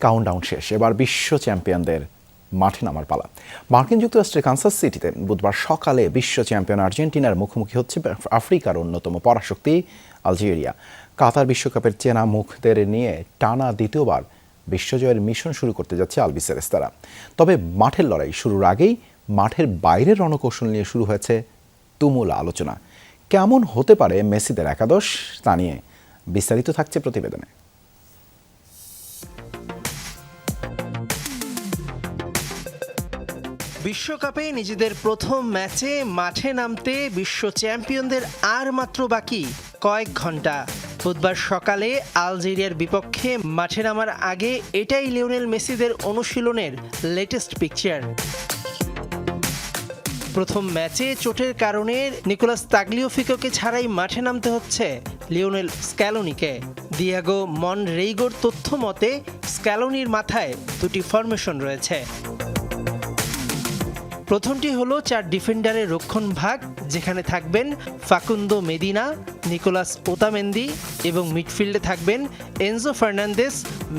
Countdown শেষ, এবার বিশ্ব চ্যাম্পিয়নদের মাঠে নামার পালা। মার্কিন যুক্তরাষ্ট্রের কানসাস সিটিতে বুধবার সকালে বিশ্ব চ্যাম্পিয়ন আর্জেন্টিনার মুখোমুখি হচ্ছে আফ্রিকার অন্যতম পরাশক্তি আলজেরিয়া। কাতার বিশ্বকাপের চেনা মুখদের নিয়ে টানা দ্বিতীয়বার বিশ্বজয়ের মিশন শুরু করতে যাচ্ছে আলবিসেরেস্তারা। তবে মাঠের লড়াই শুরুর আগেই মাঠের বাইরের রণকৌশল নিয়ে শুরু হয়েছে তুমুল আলোচনা। কেমন হতে পারে মেসিদের একাদশ, তা নিয়ে বিস্তারিত থাকছে প্রতিবেদনে। বিশ্বকাপে নিজেদের প্রথম ম্যাচে মাঠে নামতে বিশ্ব চ্যাম্পিয়নদের আর মাত্র বাকি কয়েক ঘন্টা। বুধবার সকালে আলজেরিয়ার বিপক্ষে মাঠে নামার আগে এটাই লিওনেল মেসিদের অনুশীলনের লেটেস্ট পিকচার। প্রথম ম্যাচে চোটের কারণে নিকোলাস তাগলিওফিকোকে ছাড়াই মাঠে নামতে হচ্ছে লিওনেল স্ক্যালোনিকে। দিয়েগো মনরেইগোর তথ্য মতে স্ক্যালোনির মাথায় দুটি ফরমেশন রয়েছে। প্রথমটি হলো 4 ডিফেন্ডারের রক্ষণ ভাগ, যেখানে থাকবেন ফাকুন্দো মেদিনা, নিকোলাস ওতামেন্দি এবং মিডফিল্ডে থাকবেন এনজো ফার্নান্দেস,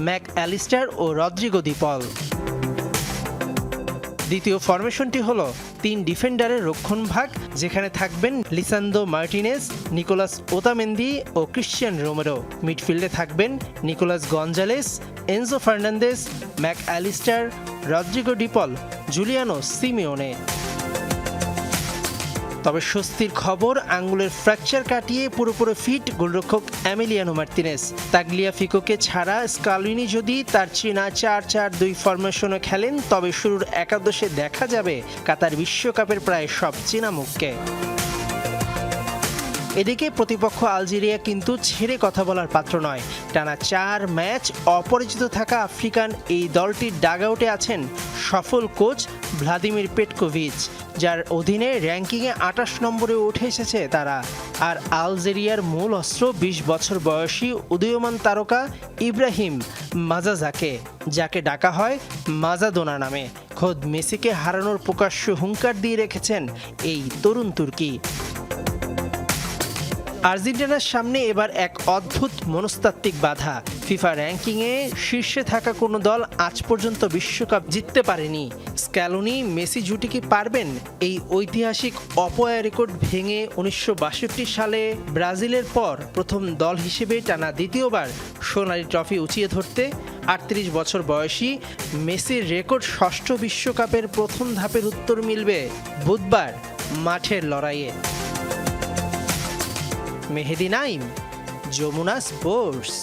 ম্যাক অ্যালিস্টার ও রদ্রিগো দি পল। দ্বিতীয় ফরমেশনটি হলো 3 ডিফেন্ডারের রক্ষণ ভাগ, যেখানে থাকবেন লিসান্দ্রো মার্টিনেজ, নিকোলাস ওতামেন্দি ও ক্রিশ্চিয়ান রোমেরো। মিডফিল্ডে থাকবেন Nicolas Gonzalez, Enzo Fernandez, Mac Allister, Rodrigo de Paul, Giuliano Simeone. তবে স্বস্তির খবর, আঙ্গুলের ফ্র্যাকচার কাটিয়ে পুরোপুরি ফিট গোলরক্ষক এমিলিয়ানো মার্তিনেজ। তাগলিয়াফিকোকে ছাড়া স্কালোনি যদি তার চীনা 4-4-2 ফরমেশনে খেলেন, তবে শুরুর একাদশে দেখা যাবে কাতার বিশ্বকাপের প্রায় সব চীনা মুখকে। এদিকে প্রতিপক্ষ আলজেরিয়া কিন্তু ছেড়ে কথা বলার পাত্র নয়। টানা 4 ম্যাচ অপরাজিত থাকা আফ্রিকান এই দলটির ডাগআউটে আছেন সফল কোচ ভ্লাদিমির পেটকোভিচ, যার অধীনে র্যাঙ্কিংয়ে 28 নম্বরে উঠে এসেছে তারা। আর আলজেরিয়ার মূল অস্ত্র 20 বছর বয়সী উদীয়মান তারকা ইব্রাহিম মাজাজাকে, যাকে ডাকা হয় মাজাদোনা নামে। খোদ মেসিকে হারানোর প্রকাশ্য হুঙ্কার দিয়ে রেখেছেন এই তরুণ তুর্কি। আর্জেন্টিনার সামনে এবার এক অদ্ভুত মনস্তাত্ত্বিক বাধা। ফিফা র্যাঙ্কিংয়ে শীর্ষে থাকা কোনো দল আজ পর্যন্ত বিশ্বকাপ জিততে পারেনি। স্ক্যালোনি মেসি জুটি কি পারবেন এই ঐতিহাসিক অপয়া রেকর্ড ভেঙে 1962 সালে ব্রাজিলের পর প্রথম দল হিসেবে টানা দ্বিতীয়বার সোনালি ট্রফি উঁচিয়ে ধরতে? 38 বছর বয়সী মেসির রেকর্ড ষষ্ঠ বিশ্বকাপের প্রথম ধাপের উত্তর মিলবে বুধবার মাঠের লড়াইয়ে। মেহেদি নাইম, যমুনা স্পোর্টস।